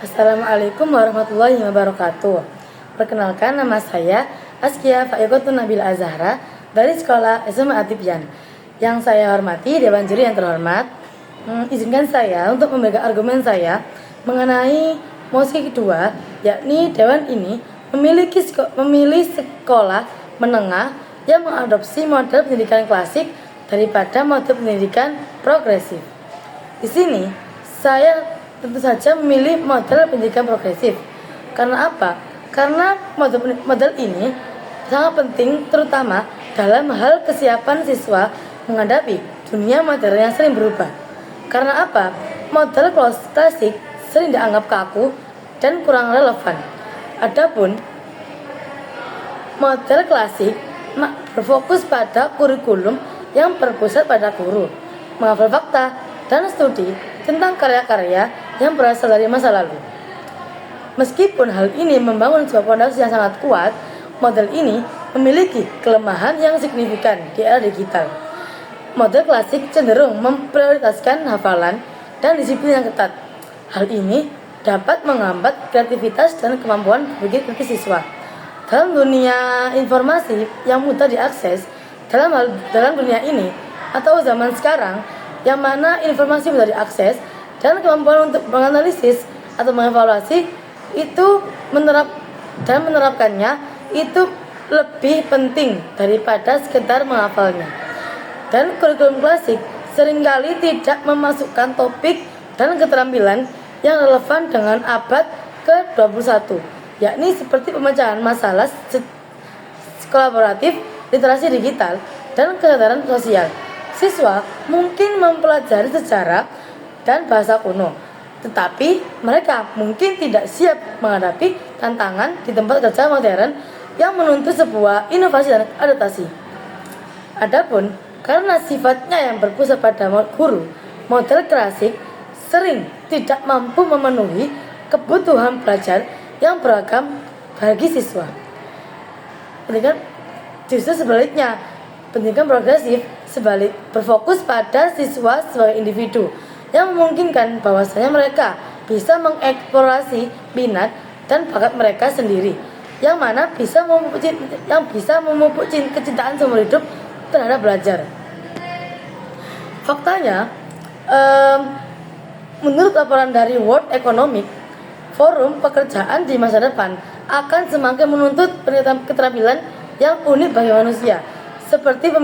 Assalamualaikum warahmatullahi wabarakatuh. Perkenalkan, nama saya Askia Faikotun Nabila Azahra dari Sekolah SMA Atipian. Yang saya hormati Dewan Juri yang terhormat, izinkan saya untuk memberikan argumen saya mengenai mosi kedua, yakni Dewan ini memilih sekolah menengah yang mengadopsi model pendidikan klasik daripada model pendidikan progresif. Di sini saya tentu saja memilih model pendidikan progresif. Karena apa? Karena model ini sangat penting, terutama dalam hal kesiapan siswa menghadapi dunia modern yang sering berubah. Karena apa? Model klasik sering dianggap kaku dan kurang relevan. Adapun model klasik berfokus pada kurikulum yang berpusat pada guru, menghafal fakta, dan studi tentang karya-karya yang berasal dari masa lalu. Meskipun hal ini membangun sebuah fondasi yang sangat kuat, model ini memiliki kelemahan yang signifikan di era digital. Model klasik cenderung memprioritaskan hafalan dan disiplin yang ketat. Hal ini dapat menghambat kreativitas dan kemampuan berpikir kritis siswa. Dalam dunia informasi yang mudah diakses, dalam dunia ini atau zaman sekarang, yang mana informasi mudah diakses dan kemampuan untuk menganalisis atau mengevaluasi itu menerapkannya itu lebih penting daripada sekedar menghafalnya. Dan kurikulum klasik seringkali tidak memasukkan topik dan keterampilan yang relevan dengan abad ke-21, yakni seperti pemecahan masalah kolaboratif, literasi digital, dan kesadaran sosial. Siswa mungkin mempelajari sejarah dan bahasa kuno, tetapi mereka mungkin tidak siap menghadapi tantangan di tempat kerja modern yang menuntut sebuah inovasi dan adaptasi. Adapun karena sifatnya yang berpusat pada guru, model klasik sering tidak mampu memenuhi kebutuhan belajar yang beragam bagi siswa. Justru sebaliknya, pendidikan progresif berfokus pada siswa sebagai individu yang memungkinkan bahwasanya mereka bisa mengeksplorasi minat dan bakat mereka sendiri, yang mana bisa memupuk kecintaan seumur hidup terhadap belajar. Faktanya, menurut laporan dari World Economic Forum, pekerjaan di masa depan akan semakin menuntut keterampilan yang unik bagi manusia, seperti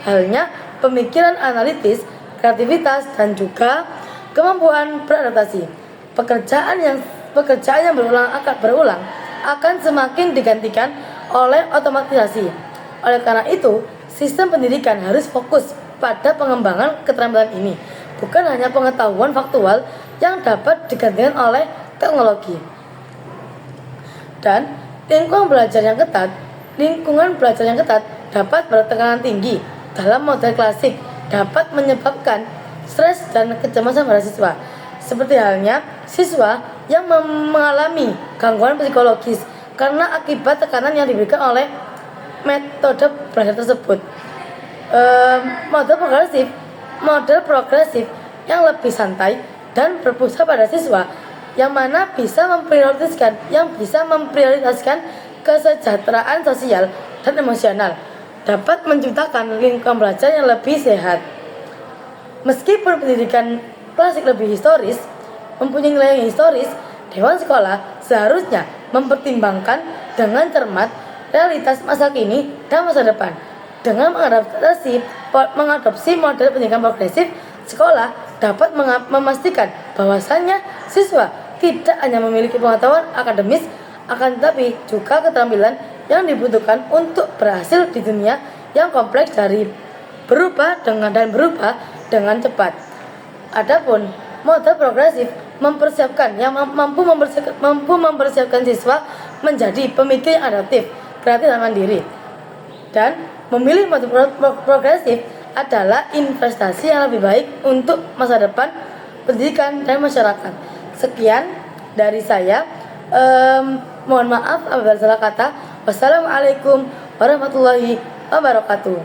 halnya pemikiran analitis, kreativitas, dan juga kemampuan beradaptasi. Pekerjaan yang berulang akan semakin digantikan oleh otomatisasi. Oleh karena itu, sistem pendidikan harus fokus pada pengembangan keterampilan ini, bukan hanya pengetahuan faktual yang dapat digantikan oleh teknologi. Dan lingkungan belajar yang ketat dapat bertekanan tinggi dalam model klasik, dapat menyebabkan stres dan kecemasan pada siswa. Seperti halnya siswa yang mengalami gangguan psikologis karena akibat tekanan yang diberikan oleh metode belajar tersebut. Model progresif yang lebih santai dan berpusat pada siswa, yang mana bisa memprioritaskan kesejahteraan sosial dan emosional, dapat menciptakan lingkungan belajar yang lebih sehat. Meskipun pendidikan klasik lebih historis, mempunyai nilai yang historis, Dewan Sekolah seharusnya mempertimbangkan dengan cermat realitas masa kini dan masa depan. Dengan mengadopsi model pendidikan progresif, sekolah dapat memastikan bahwasannya siswa tidak hanya memiliki pengetahuan akademis, akan tetapi juga keterampilan yang dibutuhkan untuk berhasil di dunia yang kompleks berubah dengan cepat. Adapun model progresif mampu mempersiapkan siswa menjadi pemikir yang adaptif, kreatif, dan mandiri. Dan memilih model progresif adalah investasi yang lebih baik untuk masa depan pendidikan dan masyarakat. Sekian dari saya. Mohon maaf apabila salah kata. Wassalamualaikum warahmatullahi wabarakatuh.